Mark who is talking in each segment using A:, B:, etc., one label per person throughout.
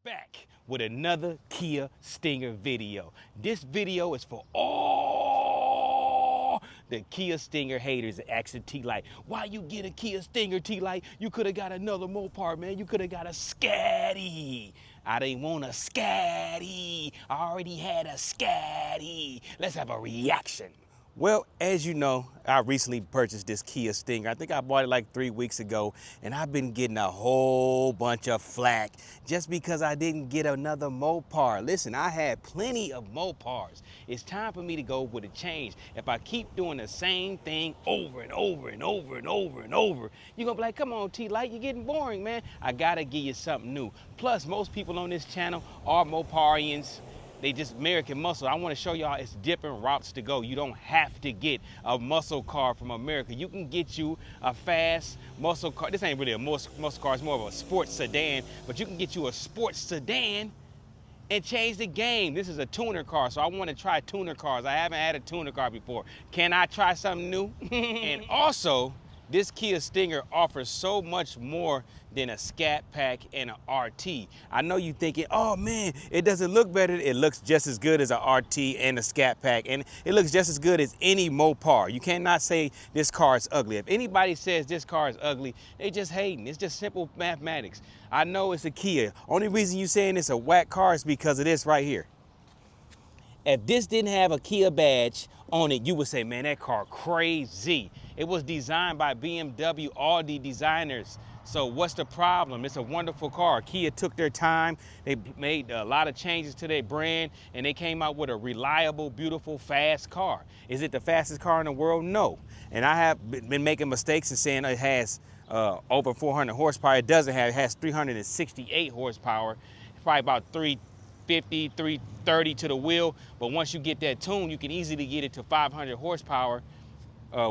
A: back with another Kia Stinger video. This video is for all the Kia Stinger haters asking T-Lite, why you get a Kia Stinger, T-Lite? You could have got another MOPAR, man. You could have got a Scatty. I didn't want a Scatty. I already had a Scatty. Let's have a reaction. Well, as you know, I recently purchased this Kia Stinger. I think I bought it like 3 weeks ago, and I've been getting a whole bunch of flack just because I didn't get another MOPAR. Listen, I had plenty of MOPARs. It's time for me to go with a change. If I keep doing the same thing over and over and over and over and over, you're gonna be like, come on, T-Lite, you're getting boring, man. I gotta give you something new. Plus, most people on this channel are MOPARians. They just American muscle. I want to show y'all it's different routes to go. You don't have to get a muscle car from America. You can get you a fast muscle car. This ain't really a muscle car, it's more of a sports sedan, but you can get you a sports sedan and change the game. This is a tuner car, so I want to try tuner cars. I haven't had a tuner car before. Can I try something new? And also, this Kia Stinger offers so much more than a Scatpack and an RT. I know you thinking, oh man, it doesn't look better. It looks just as good as an RT and a Scatpack, and it looks just as good as any MOPAR. You cannot say this car is ugly. If anybody says this car is ugly, they just hating. It's just simple mathematics. I know it's a Kia. Only reason you saying it's a whack car is because of this right here. If this didn't have a Kia badge on it, you would say, man, that car crazy. It was designed by BMW, all the designers. So what's the problem? It's a wonderful car. Kia took their time. They made a lot of changes to their brand, and they came out with a reliable, beautiful, fast car. Is it the fastest car in the world? No. And I have been making mistakes and saying it has over 400 horsepower. It doesn't have, it has 368 horsepower. It's probably about 350, 330 to the wheel, but once you get that tune, you can easily get it to 500 horsepower,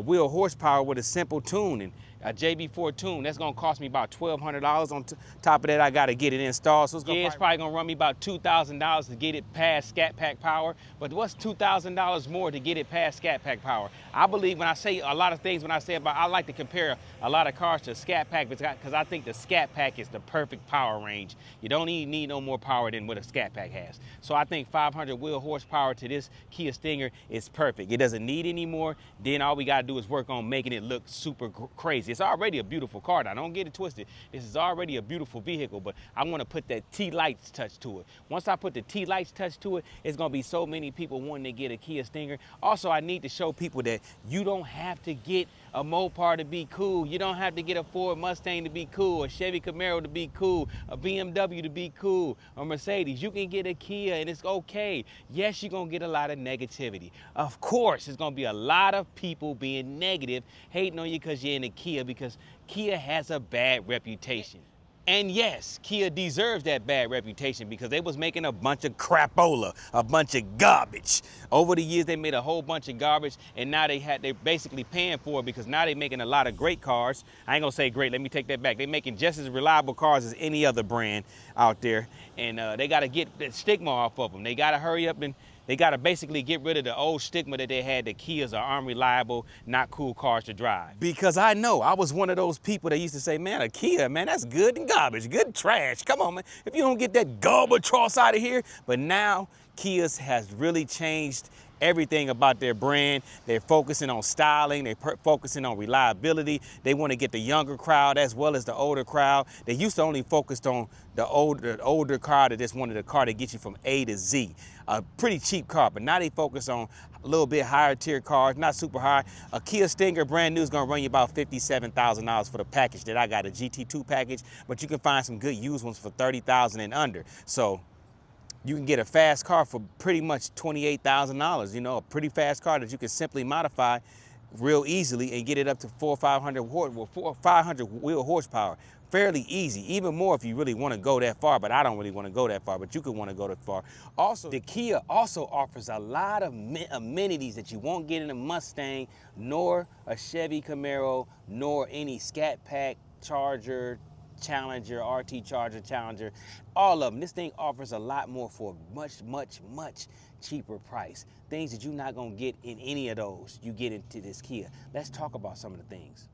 A: wheel horsepower with a simple tune. And a JB4 tune, that's gonna cost me about $1,200. On top of that, I gotta get it installed. So it's probably gonna run me about $2,000 to get it past Scatpack power. But what's $2,000 more to get it past Scatpack power? I believe when I say a lot of things, when I say about, I like to compare a lot of cars to Scatpack because I think the Scatpack is the perfect power range. You don't even need no more power than what a Scatpack has. So I think 500 wheel horsepower to this Kia Stinger is perfect. It doesn't need any more. Then all we gotta do is work on making it look super crazy. It's already a beautiful car. Now, don't get it twisted. This is already a beautiful vehicle, but I want to put that T-Lites touch to it. Once I put the T-Lites touch to it, it's going to be so many people wanting to get a Kia Stinger. Also, I need to show people that you don't have to get a MOPAR to be cool. You don't have to get a Ford Mustang to be cool, a Chevy Camaro to be cool, a BMW to be cool, a Mercedes. You can get a Kia and it's okay. Yes, you're going to get a lot of negativity. Of course, there's going to be a lot of people being negative, hating on you because you're in a Kia, because Kia has a bad reputation. And yes, Kia deserves that bad reputation because they was making a bunch of crapola, a bunch of garbage. Over the years, they made a whole bunch of garbage, and now they're basically paying for it because now they're making a lot of great cars. I ain't gonna say great, let me take that back. They're making just as reliable cars as any other brand out there, and they gotta get that stigma off of them. They gotta hurry up and they gotta basically get rid of the old stigma that they had that Kias are unreliable, not cool cars to drive. Because I know, I was one of those people that used to say, man, a Kia, man, that's good and garbage, good trash. Come on, man, if you don't get that garbage toss out of here. But now, Kias has really changed everything about their brand. They're focusing on styling, they're focusing on reliability. They want to get the younger crowd as well as the older crowd. They used to only focus on the older car that just wanted a car to get you from A to Z. A pretty cheap car, but now they focus on a little bit higher tier cars, not super high. A Kia Stinger brand new is gonna run you about $57,000 for the package that I got, a GT2 package, but you can find some good used ones for $30,000 and under. So you can get a fast car for pretty much $28,000, you know, a pretty fast car that you can simply modify real easily and get it up to 400 or 500 wheel horsepower. Fairly easy, even more if you really want to go that far, but I don't really want to go that far, but you could want to go that far. Also, the Kia also offers a lot of amenities that you won't get in a Mustang, nor a Chevy Camaro, nor any Scatpack, Charger, Challenger, RT Charger, Challenger, all of them. This thing offers a lot more for a much, much, much cheaper price. Things that you're not gonna get in any of those, you get into this Kia. Let's talk about some of the things.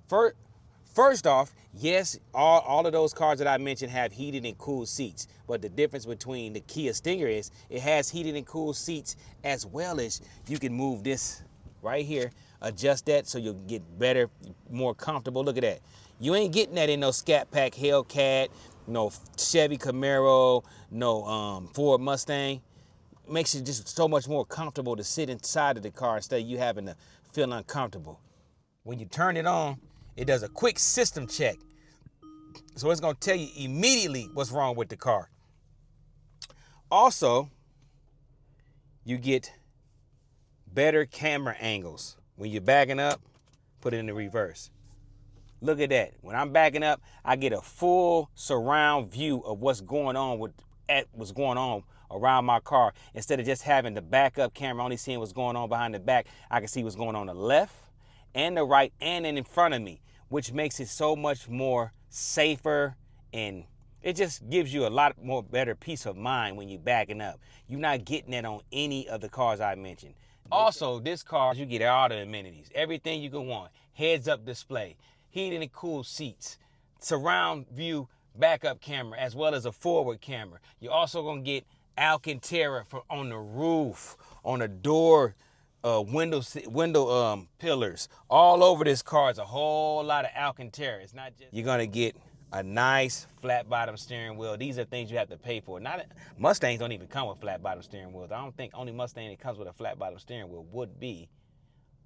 A: First off, yes, all of those cars that I mentioned have heated and cooled seats. But the difference between the Kia Stinger is it has heated and cooled seats, as well as you can move this right here, adjust that so you'll get better, more comfortable. Look at that. You ain't getting that in no Scatpack, Hellcat, no Chevy Camaro, no Ford Mustang. It makes it just so much more comfortable to sit inside of the car instead of you having to feel uncomfortable. When you turn it on, it does a quick system check. So it's gonna tell you immediately what's wrong with the car. Also, you get better camera angles. When you're backing up, put it in the reverse. Look at that. When I'm backing up, I get a full surround view of what's going on around my car. Instead of just having the backup camera, only seeing what's going on behind the back, I can see what's going on the left and the right and in front of me, which makes it so much more safer, and it just gives you a lot more better peace of mind when you're backing up. You're not getting that on any of the cars I mentioned. Also, this car, you get all the amenities, everything you can want. Heads-up display, heated and cooled seats, surround view backup camera, as well as a forward camera. You're also gonna get Alcantara on the roof, on the door, window pillars. All over this car is a whole lot of Alcantara. It's not just, you're gonna get a nice flat bottom steering wheel. These are things you have to pay for. Mustangs don't even come with flat bottom steering wheels. I don't think only Mustang that comes with a flat bottom steering wheel would be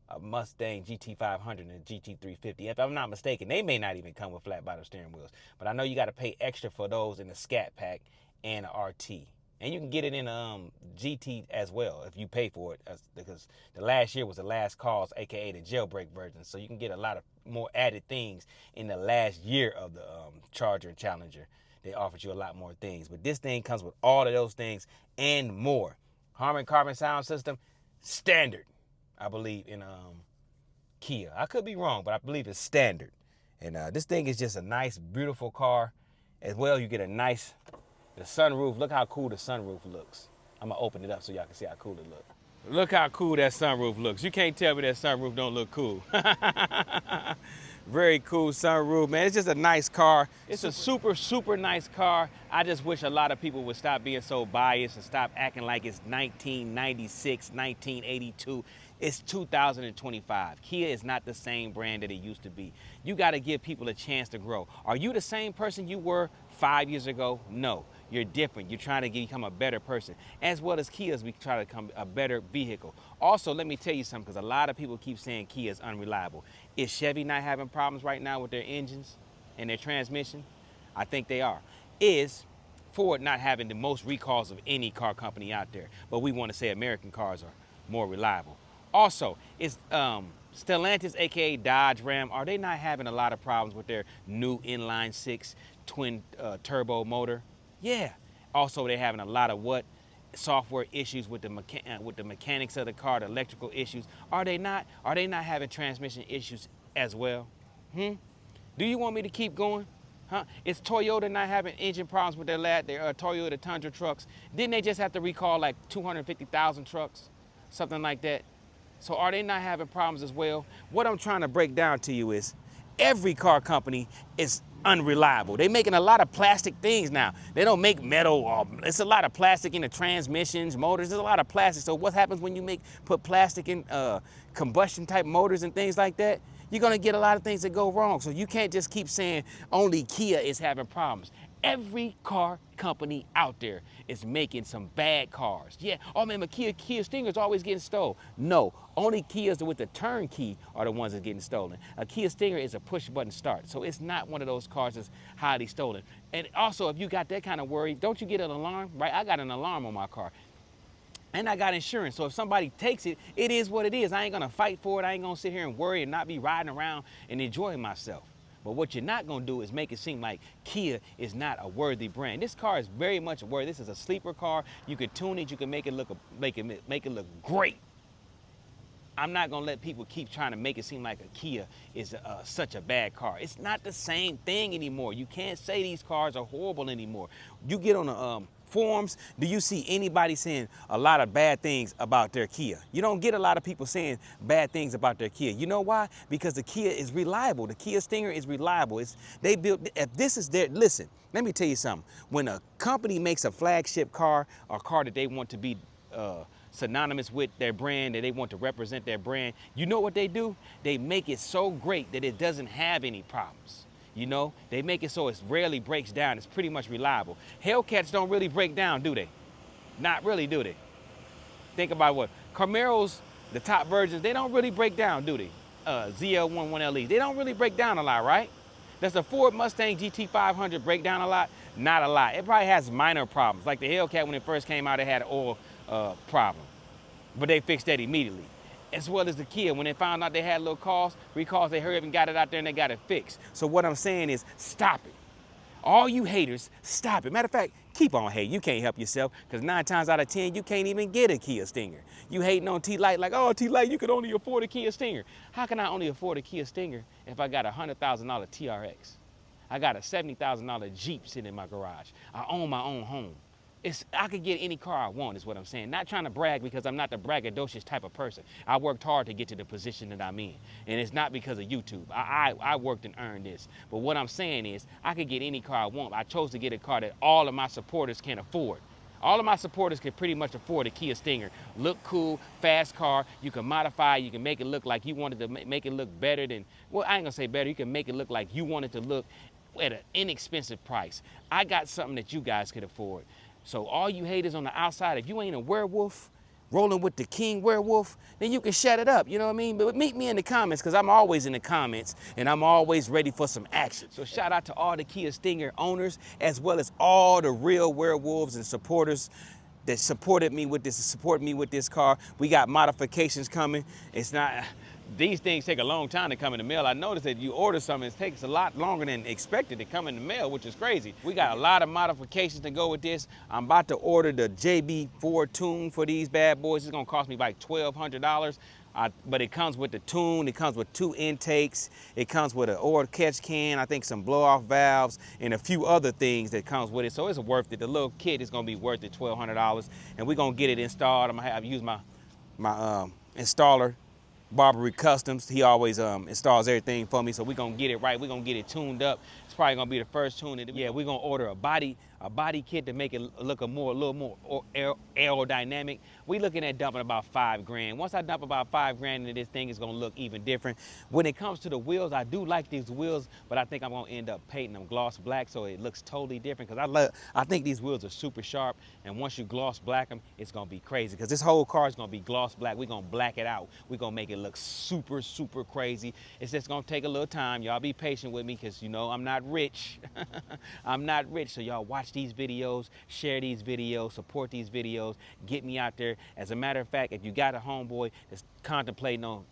A: a Mustang GT500 and a GT350. If I'm not mistaken, they may not even come with flat bottom steering wheels. But I know you got to pay extra for those in the Scatpack and the RT. And you can get it in GT as well if you pay for it, because the last year was the last cause, aka the jailbreak version. So you can get a lot of more added things in the last year of the Charger and Challenger. They offered you a lot more things, but this thing comes with all of those things and more. Harman Kardon sound system, standard, I believe, in Kia. I could be wrong, but I believe it's standard. And this thing is just a nice, beautiful car. As well, you get a nice. The sunroof, look how cool the sunroof looks. I'm gonna open it up so y'all can see how cool it looks. Look how cool that sunroof looks. You can't tell me that sunroof don't look cool. Very cool sunroof, man. It's just a nice car. It's a super, super nice car. I just wish a lot of people would stop being so biased and stop acting like it's 1996, 1982. It's 2025. Kia is not the same brand that it used to be. You gotta give people a chance to grow. Are you the same person you were 5 years ago? No. You're different. You're trying to become a better person. As well as Kia's, we try to become a better vehicle. Also, let me tell you something, because a lot of people keep saying Kia is unreliable. Is Chevy not having problems right now with their engines and their transmission? I think they are. Is Ford not having the most recalls of any car company out there? But we want to say American cars are more reliable. Also, is Stellantis, aka Dodge Ram, are they not having a lot of problems with their new inline six twin turbo motor? Yeah. Also, they're having a lot of software issues with the mechanics of the car, the electrical issues. Are they not? Are they not having transmission issues as well? Do you want me to keep going? Huh? Is Toyota not having engine problems with their Toyota Tundra trucks? Didn't they just have to recall like 250,000 trucks? Something like that. So are they not having problems as well? What I'm trying to break down to you is every car company is unreliable. They're making a lot of plastic things now. They don't make metal. It's a lot of plastic in the transmissions, motors. There's a lot of plastic. So what happens when you put plastic in combustion type motors and things like that? You're gonna get a lot of things that go wrong. So you can't just keep saying only Kia is having problems. Every car company out there is making some bad cars. Yeah, oh man, but Kia Stinger's always getting stolen. No, only Kias with the turnkey are the ones that's getting stolen. A Kia Stinger is a push button start, so it's not one of those cars that's highly stolen. And also, if you got that kind of worry, don't you get an alarm, right? I got an alarm on my car. And I got insurance, so if somebody takes it, it is what it is. I ain't gonna fight for it. I ain't gonna sit here and worry and not be riding around and enjoying myself. But what you're not gonna do is make it seem like Kia is not a worthy brand. This car is very much worthy. This is a sleeper car. You can tune it. You can make it look great. I'm not gonna let people keep trying to make it seem like a Kia is such a bad car. It's not the same thing anymore. You can't say these cars are horrible anymore. You get on forums do you see anybody saying a lot of bad things about their Kia? You don't get a lot of people saying bad things about their Kia. You know why? Because the Kia is reliable. The Kia Stinger is reliable. They built, if this is their, listen, let me tell you something. When a company makes a flagship car, or car that they want to be synonymous with their brand, that they want to represent their brand, you know what they do? They make it so great that it doesn't have any problems. You know, they make it so it rarely breaks down. It's pretty much reliable. Hellcats don't really break down, do they? Not really, do they? Think about what? Camaros, the top versions, they don't really break down, do they? ZL1 1LE, they don't really break down a lot, right? Does the Ford Mustang GT500 break down a lot? Not a lot. It probably has minor problems. Like the Hellcat, when it first came out, it had an oil problem. But they fixed that immediately. As well as the Kia, when they found out they had little recalls, they hurried up and got it out there and they got it fixed. So what I'm saying is, stop it. All you haters, stop it. Matter of fact, keep on hating. You can't help yourself, because 9 times out of 10, you can't even get a Kia Stinger. You hating on T-Lite like, oh, T-Lite, you could only afford a Kia Stinger. How can I only afford a Kia Stinger if I got a $100,000 TRX? I got a $70,000 Jeep sitting in my garage. I own my own home. I could get any car I want, is what I'm saying. Not trying to brag, because I'm not the braggadocious type of person. I worked hard to get to the position that I'm in. And it's not because of YouTube. I worked and earned this. But what I'm saying is, I could get any car I want. I chose to get a car that all of my supporters can afford. All of my supporters can pretty much afford a Kia Stinger. Look cool, fast car. You can modify, you can make it look like you wanted to make it look better than, well, I ain't gonna say better. You can make it look like you want it to look at an inexpensive price. I got something that you guys could afford. So all you haters on the outside, if you ain't a werewolf, rolling with the king werewolf, then you can shut it up, you know what I mean? But meet me in the comments, because I'm always in the comments, and I'm always ready for some action. So shout out to all the Kia Stinger owners, as well as all the real werewolves and supporters that supported me with this, support me with this car. We got modifications coming. It's not, these things take a long time to come in the mail. I noticed that you order something, it takes a lot longer than expected to come in the mail, which is crazy. We got a lot of modifications to go with this. I'm about to order the JB4 tune for these bad boys. It's gonna cost me like $1,200. But it comes with the tune, it comes with 2 intakes, it comes with an oil catch can, I think some blow-off valves, and a few other things that comes with it. So it's worth it. The little kit is gonna be worth it, $1,200. And we're gonna get it installed. I'm gonna use my installer, Barbary Customs. He always installs everything for me, so we're gonna get it right. We're gonna get it tuned up. It's probably gonna be the first tune. Yeah, we're gonna order a body kit to make it look a little more aerodynamic. We looking at dumping about $5 grand. Once I dump about $5 grand into this thing, it's gonna look even different. When it comes to the wheels, I do like these wheels, but I think I'm gonna end up painting them gloss black so it looks totally different, because I think these wheels are super sharp, and once you gloss black them, it's gonna be crazy, because this whole car is gonna be gloss black. We're gonna black it out. We're gonna make it look super, super crazy. It's just gonna take a little time. Y'all be patient with me, because you know I'm not rich. I'm not rich, so y'all watch these videos, share these videos, support these videos, get me out there. As a matter of fact, if you got a homeboy that's contemplating on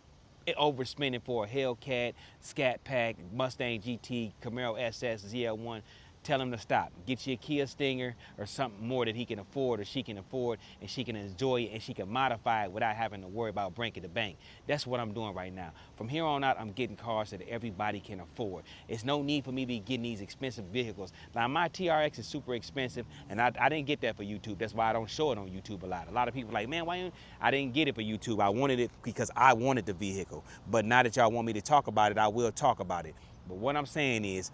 A: overspending for a Hellcat, Scatpack, Mustang GT, Camaro SS, ZL1, tell him to stop. Get you a Kia Stinger or something more that he can afford or she can afford, and she can enjoy it and she can modify it without having to worry about breaking the bank. That's what I'm doing right now. From here on out, I'm getting cars that everybody can afford. It's no need for me to be getting these expensive vehicles. Now, my TRX is super expensive, and I didn't get that for YouTube. That's why I don't show it on YouTube a lot. A lot of people are like, man, why you? I didn't get it for YouTube. I wanted it because I wanted the vehicle. But now that y'all want me to talk about it, I will talk about it. But what I'm saying is,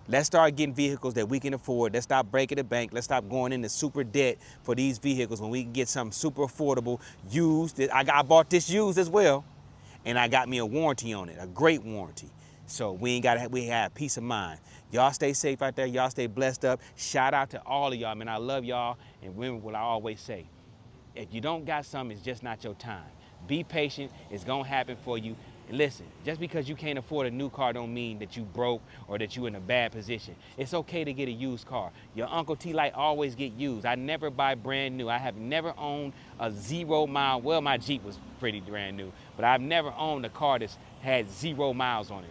A: let's start getting vehicles that we can afford. Let's stop breaking the bank. Let's stop going into super debt for these vehicles when we can get something super affordable, used. I bought this used as well, and I got me a warranty on it, a great warranty. So we have peace of mind. Y'all stay safe out there. Y'all stay blessed up. Shout out to all of y'all, man. I love y'all. And remember what I always say. If you don't got something, it's just not your time. Be patient. It's going to happen for you. And listen, just because you can't afford a new car don't mean that you broke or that you in a bad position. It's okay to get a used car. Your Uncle T-Lite always get used. I never buy brand new. I have never owned a 0 mile. Well, my Jeep was pretty brand new, but I've never owned a car that's had 0 miles on it.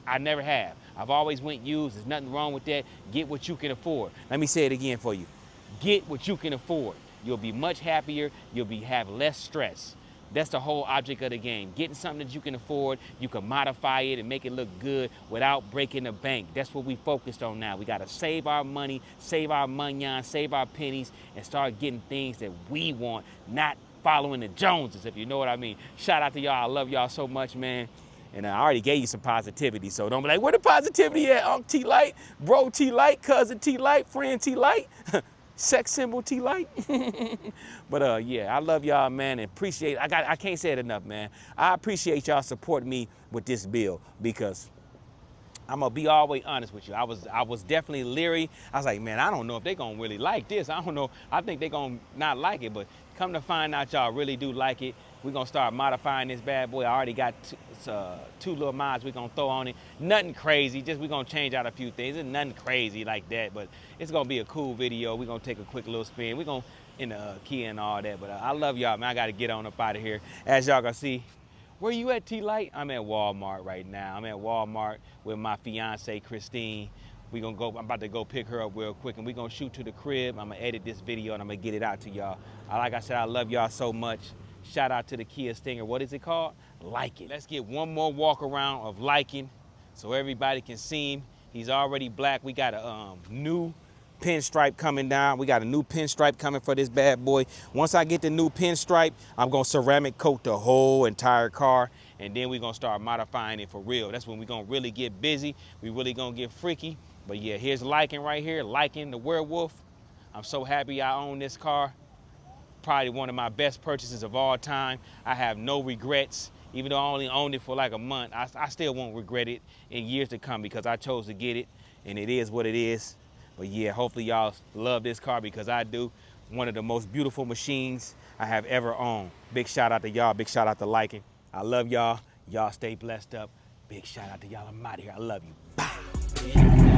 A: I never have. I've always went used. There's nothing wrong with that. Get what you can afford. Let me say it again for you. Get what you can afford. You'll be much happier. You'll have less stress. That's the whole object of the game. Getting something that you can afford, you can modify it and make it look good without breaking the bank. That's what we focused on now. We gotta save our money, save our money, save our pennies, and start getting things that we want, not following the Joneses, if you know what I mean. Shout out to y'all. I love y'all so much, man. And I already gave you some positivity, so don't be like, where the positivity at, Unc T-Lite, bro T-Lite, cousin T-Lite, friend T-Lite, sex symbol T-Lite. But yeah, I love y'all, man, and appreciate, I can't say it enough, man. I appreciate y'all supporting me with this bill, because I'm gonna be all the way honest with you. I was definitely leery. I was like, man, I don't know if they gonna really like this. I don't know. I think they gonna not like it, but come to find out, y'all really do like it. We're gonna start modifying this bad boy. I already got two little mods we're gonna throw on it. Nothing crazy, just we're gonna change out a few things. It's nothing crazy like that, but it's gonna be a cool video. We're gonna take a quick little spin. We're gonna in the key and all that, but I love y'all, man. I gotta get on up out of here. As y'all gonna see, where you at, T-Lite? I'm at Walmart right now. I'm at Walmart with my fiance, Christine. I'm about to go pick her up real quick, and we're gonna shoot to the crib. I'm gonna edit this video and I'm gonna get it out to y'all. Like I said, I love y'all so much. Shout out to the Kia Stinger. What is it called? Like it. Let's get one more walk around of liking so everybody can see him. He's already black. We got a new pinstripe coming down. We got a new pinstripe coming for this bad boy. Once I get the new pinstripe, I'm gonna ceramic coat the whole entire car, and then we're gonna start modifying it for real. That's when we're gonna really get busy. We really gonna get freaky. But yeah, here's Lycan right here, Lycan the werewolf. I'm so happy I own this car. Probably one of my best purchases of all time. I have no regrets. Even though I only owned it for like a month, I still won't regret it in years to come, because I chose to get it, and it is what it is. But yeah, hopefully y'all love this car, because I do. One of the most beautiful machines I have ever owned. Big shout out to y'all. Big shout out to Lycan. I love y'all. Y'all stay blessed up. Big shout out to y'all. I'm out of here. I love you. Bye.